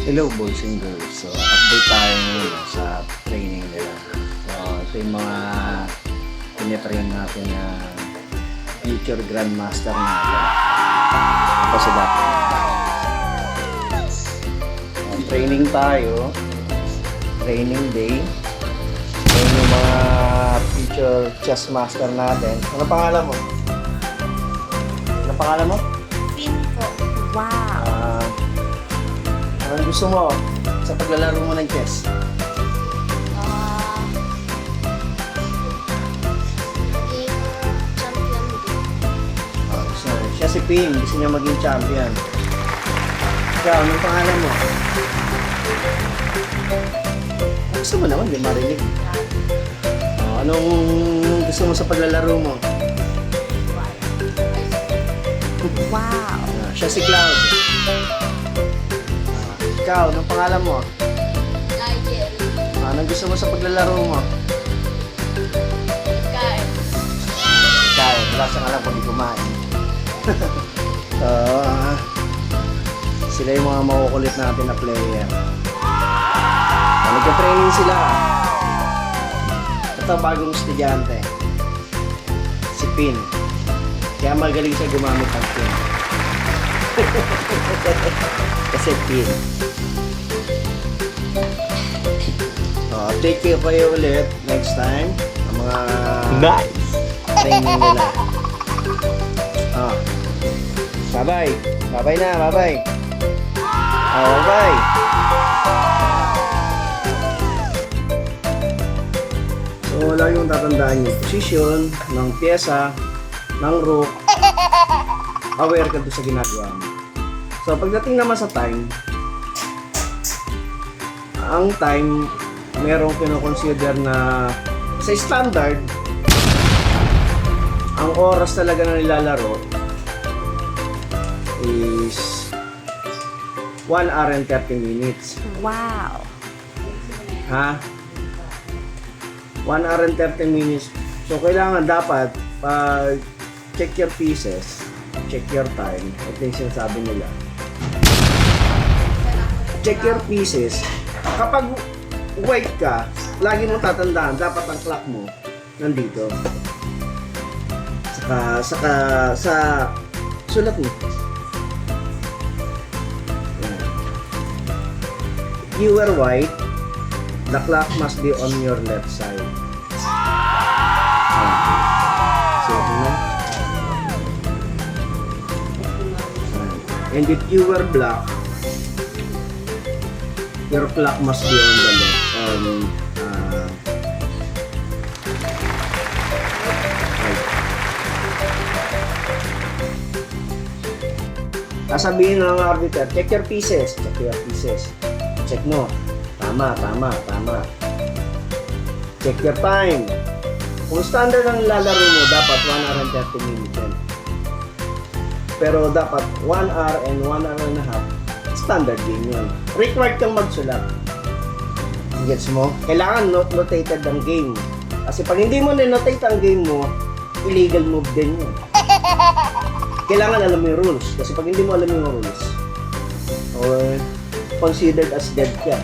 Hello boys and girls. So update tayo ngayon sa training nila. So ito yung mga tinitrain natin na future grandmaster natin. Ito sila. Training tayo. Training day. Ito yung mga future chess master natin. Ano pangalan mo? Ano pangalan mo? Pin po. Wow. Anong gusto mo sa paglalaro mo ng chess? Maging champion din. Siya si Ping, gusto niya maging champion. Ikaw, anong pangalan mo? Gusto mo naman, di marinig. Anong gusto mo sa paglalaro mo? Wow. Siya si Cloud. Ikaw, anong pangalan mo? Nigel. Anong gusto mo sa paglalaro mo? Kyle. Ikaw, wala siyang alam pag kumain. Sila yung mga makukulit natin na player. Nagka-training sila. Ito, bagong estudyante. Si Pin. Kaya magaling siya gumamit ng Pin. Kasi Pin. Update kayo kayo ulit next time. Ang mga training nila. Bye-bye. Bye-bye na. Bye-bye. Bye-bye. So, wala yung tatandaan yung position ng pyesa, ng rook. Aware ka doon sa ginagawa mo. So, pagdating naman sa time, ang time, merong kinoconsider na sa standard, ang oras talaga na nilalaro is 1 hour and 30 minutes. Wow. Ha? 1 hour and 30 minutes. So, kailangan dapat pag check your pieces, check your time. Ito yung sinasabi nila. Check your pieces. Kapag white ka, lagi mong tatandaan, dapat ang clock mo nandito. Sa sulat mo. If you were white, the clock must be on your left side. Sulat mo. And if you were black, your clock must be on the left. Sasabihin ng arbiter, check your pieces. Check your pieces. Check mo. Tama. Check your time. Kung standard ang lalaro mo, dapat 1 hour and 30 minutes yan. Pero dapat 1 hour and 1 hour and a half, standard game yun. Required kang magsulat. Gets mo? Kailangan notated ang game. Kasi pag hindi mo na-notate ang game mo, illegal move din yun. Kailangan alam mo yung rules. Kasi pag hindi mo alam yung rules, or considered as dead ka.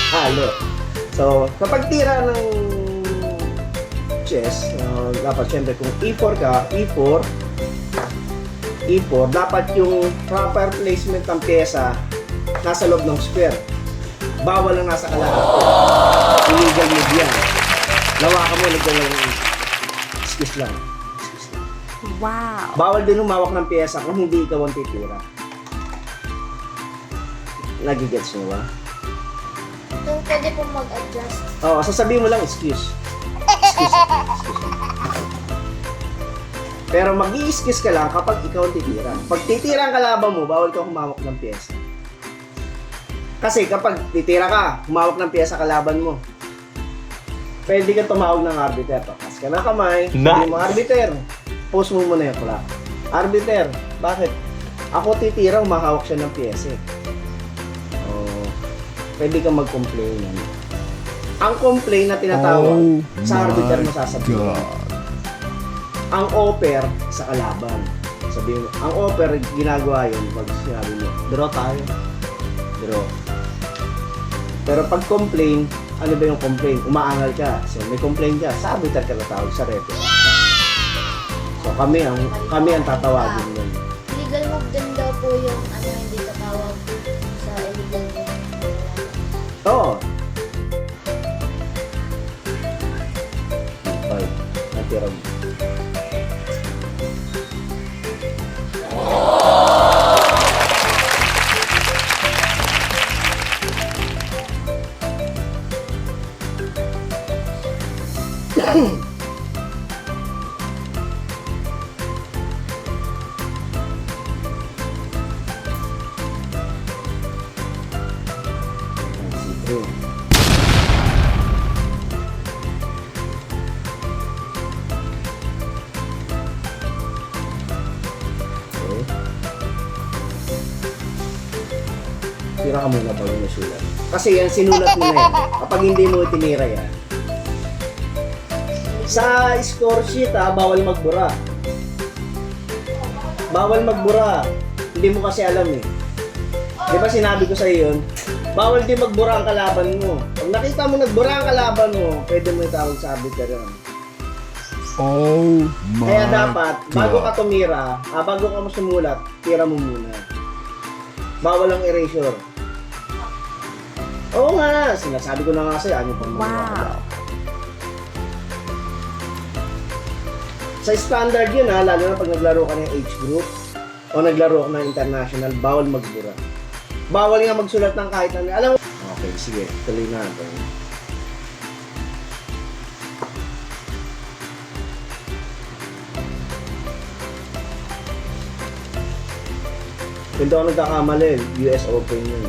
Halo. So, kapag tira ng chess, dapat syempre kung E4 ka, E4, dapat yung proper placement ng pyesa nasa loob ng square. Bawal lang nasa kalahati. Illegal move yan. Lawa ka mo, nagdala ng excuse lang. Wow. Bawal din humawak ng pyesa kung hindi ikaw ang titira. Nagigets mo ba? Kung pwede po mag-adjust. Oo, sasabihin mo lang excuse. Excuse. Pero mag-i-excuse ka lang kapag ikaw ang titira. Pag titira ang kalaban mo, bawal ka humawak ng pyesa. Kasi kapag titira ka, humawak ng pyesa kalaban mo, pwede ka tumawag ng arbiter. Takas ka ng kamay, sabi mo, arbiter, post mo muna yung clock. Arbiter, bakit? Ako titira, humahawak siya ng pyesa. Pwede kang mag-complain yan. Ang complain na tinatawag sa arbiter mo sasabihin. Ang offer sa kalaban. Sabihin mo, ang offer ginagawa yun pag sinabi mo, draw tayo. 0. Pero pag complain, ano ba yung complain? Umaangal ka. So may complain ka, saboteur ka na tawag sa repo. So kami ang tatawagin nun. Illegal move din daw po yung hindi tatawag sa illegal move. Oo. Ay, natira mo. Tira ka muna bago nasulat. Kasi yan, sinulat mo na yan. Kapag hindi mo tinira yan. Sa score sheet bawal magbura. Bawal magbura. Hindi mo kasi alam eh. Di ba sinabi ko sa iyo yun? Bawal din magbura ang kalaban mo. Pag nakita mo nagbura ang kalaban mo, pwede mo itawag sa arbiter yun. Oh my Kaya dapat, bago God. ka tumira, bago ka sumulat, tira mo muna. Bawal ang erasure. Oo nga, sinasabi ko na nga sa'yo, ano pang Wow. Sa standard yun lalo na pag naglaro ka ng age group o naglaro ka ng international, bawal magbura. Bawal nga magsulat ng kahit ano. Alam mo? Okay, sige, tuloy natin. Hindi ako nagkakamali, US Open yun.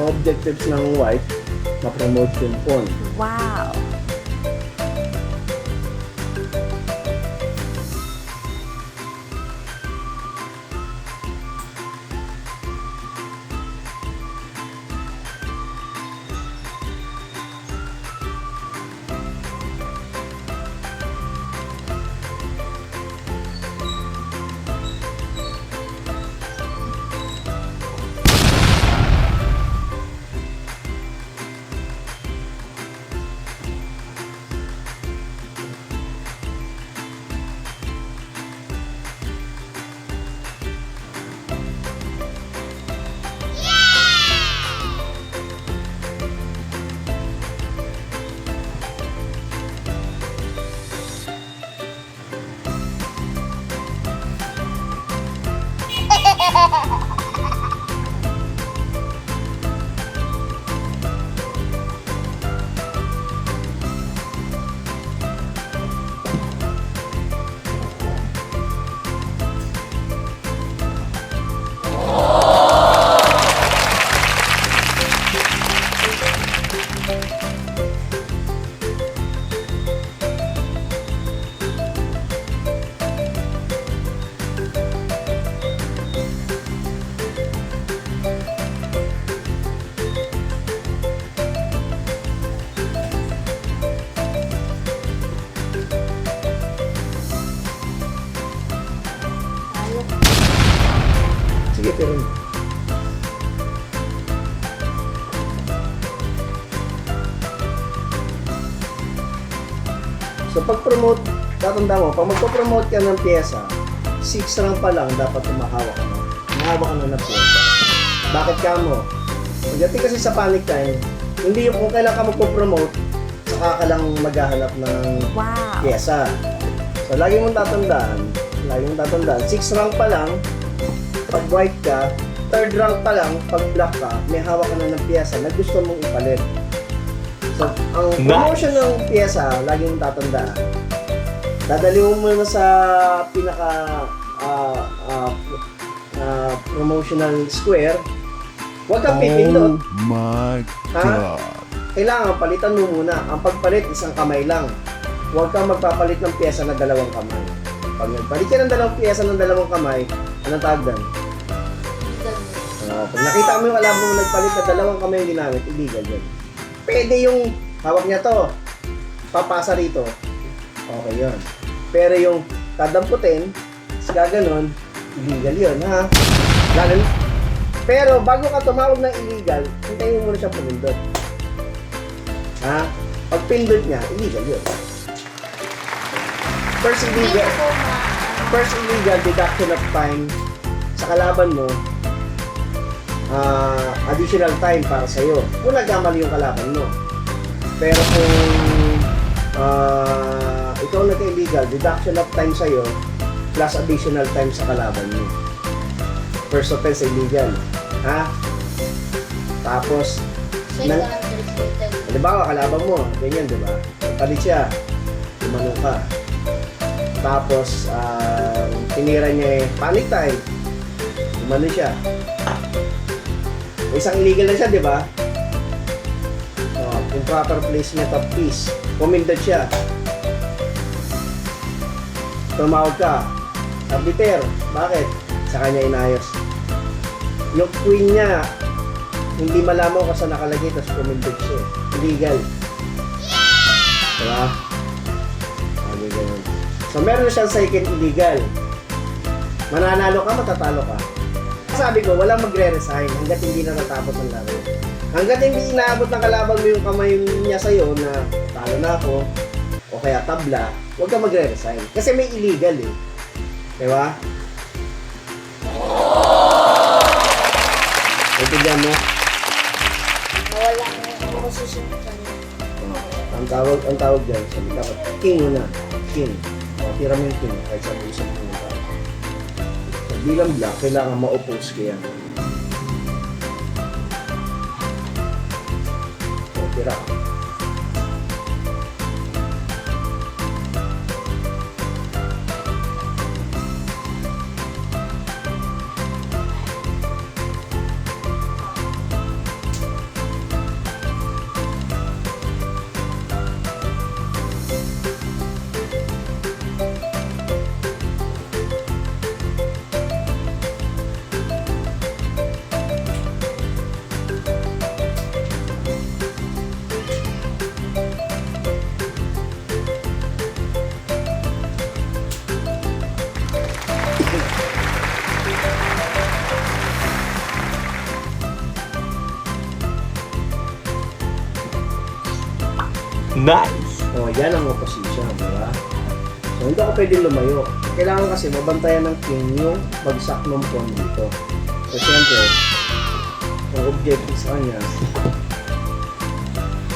Objectives ng white, ma-promote yung pawn. Wow. rin. So pag-promote, tatanda mo, pag magpo-promote ka ng pyesa, 6 rank pa lang dapat humahawak ka na. Humahawak ka na ng pyesa. Bakit ka mo? Pagdating kasi sa panic time, hindi yung kung kailan ka magpo-promote, saka ka lang maghahanap ng pyesa. So lagi mong tatandaan, 6 rank pa lang, pag white ka, 3rd rank pa lang, pag black ka, may hawak ka na ng pyesa na gusto mong ipalit. So, ang promotion ng pyesa, lagi mong tatandaan. Dadali mo muna sa pinaka promotional square. Huwag kang pipindot. Oh my Ha? God. Kailangan palitan mo muna. Ang pagpalit, isang kamay lang. Huwag kang magpapalit ng pyesa na 2 kamay. Pag nagpalit ka ng 2 pyesa ng 2 kamay, anong tawag doon? Pag nakita mo yung kalaban mo nagpalit na 2 kamay yung ginamit, illegal yun. Pwede yung hawak niya to, papasa rito, okay yun. Pero yung dadamputin, gaganon, illegal yun, ha? Lalo, pero bago ka tumawag ng illegal, hintayin mo muna siya pumindot. Ha? Pag pindot niya, illegal yun. First illegal deduction of time sa kalaban mo, additional time para sa'yo. Kung nagkamali yung kalaban mo. Pero kung ikaw nagka-illegal, deduction of time sa'yo plus additional time sa kalaban mo. First offense illegal. Ha? Tapos, halimbawa, kalaban mo, ganyan, di ba? Palit siya, tumanong ka. Tapos, tinira niya panic time, tumanong siya. Isang illegal na siya, di ba? Improper placement of piece. Pumindot siya. Tumawag ka. Arbiter. Bakit? Sa kanya inayos. Yung queen niya, hindi malamaw kasi nakalagay, tapos pumindot siya. Illegal. Diba? Sabi ganun. So, meron na siyang second illegal. Mananalo ka, matatalo ka. Sabi ko, walang magre-resign hanggat hindi na natapos ang laro. Hanggat hindi inaabot ng kalaban mo yung kamay niya sa'yo na talo na ako o kaya tabla, huwag kang magre-resign. Kasi may illegal eh. Diba? Naintindihan mo? Nawala ang posisyon ko kanya. Ang tawag dyan, sabi dapat, king muna. King. O, tira mo yung king kahit sa pusap mo na tao. Bilang black, kailangan ma-oppose ka yan. O, tira. Nice. O, yan ang opposition, di ba? So, hindi ako pwedeng lumayo. Kailangan kasi mabantayan ng king yung bagsak ng pawn dito. So, siyempre, ang objective sa kanya,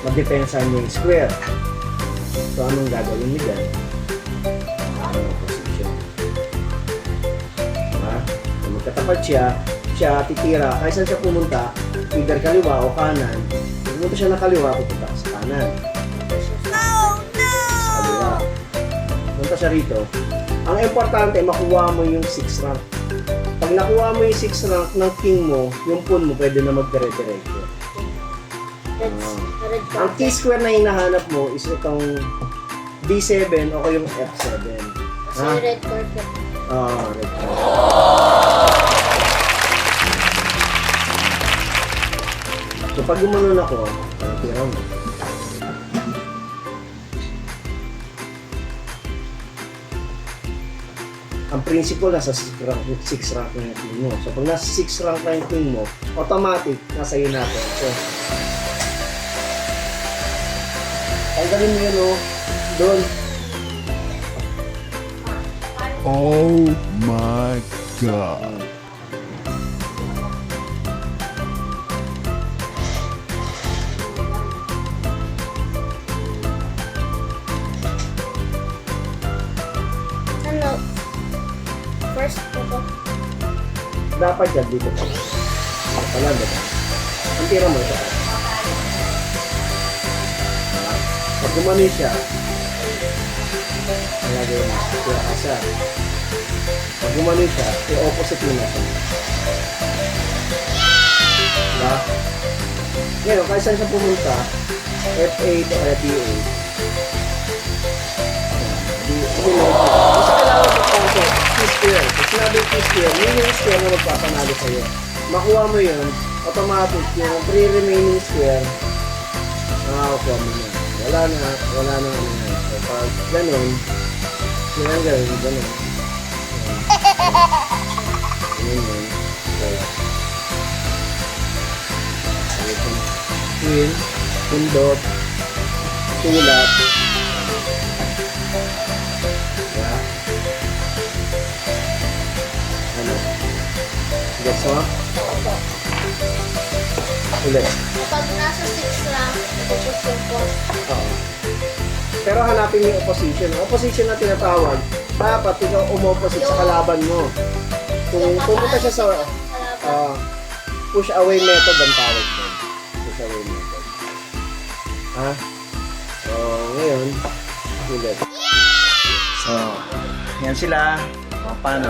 madepensa niya yung square. So, anong gagawin niya dyan? Ang opposition. Diba? Kung magkatapat siya titira, kahit saan siya pumunta, either kaliwa o kanan. Kung pumunta siya ng kaliwa, pupunta ka sa kanan. Punta siya rito. Ang importante, makuha mo yung 6 rank. Pag nakuha mo yung 6 rank ng king mo, yung pawn mo pwede na magdire-diretso. Red Ang card. T-square na hinahanap mo is itong D7 o yung F7. Kasi Ha? red carpet. Red card. So pag gumanon ako, tira mo. ang principal nasa 6 rank na yung queen mo. So, pag nasa 6 rank na yung queen mo, automatic, nasa iyo natin. So, tanggalin mo yun, oh. Doon. Oh my God. Ano? First ko to. Dapat yan dito pa. Ito pala, diba? Ang tira mo ito. Pag gumani siya, nalagay mo. Tira ka siya. Pag gumani siya, i-opposite mo na siya. Diba? Ngayon, kahit saan siya pumunta, FA to FBA. Kasi kailangan mo kasi kiss pair. Pag sinabi kiss pair, yun yung square na magpapanalo sa'yo. Makuha mo yun, automatic yung 3 remaining square, makakakuha mo yun. Wala na ano na. So pag ganun, ganun. Ganun yun. So, queen, pundot, sulat, yeah. Ano? Gets mo? Opo. Ulit. Kapag nasa 6 rank, tapos yung 4. Oo. Pero hanapin mo yung opposition. Ang opposition na tinatawag, dapat ikaw umopposite sa kalaban mo. Kung pumunta siya sa push away method ang tawag ko. Push away method. Ha? So, ngayon, ulit. So, yan sila. Paano?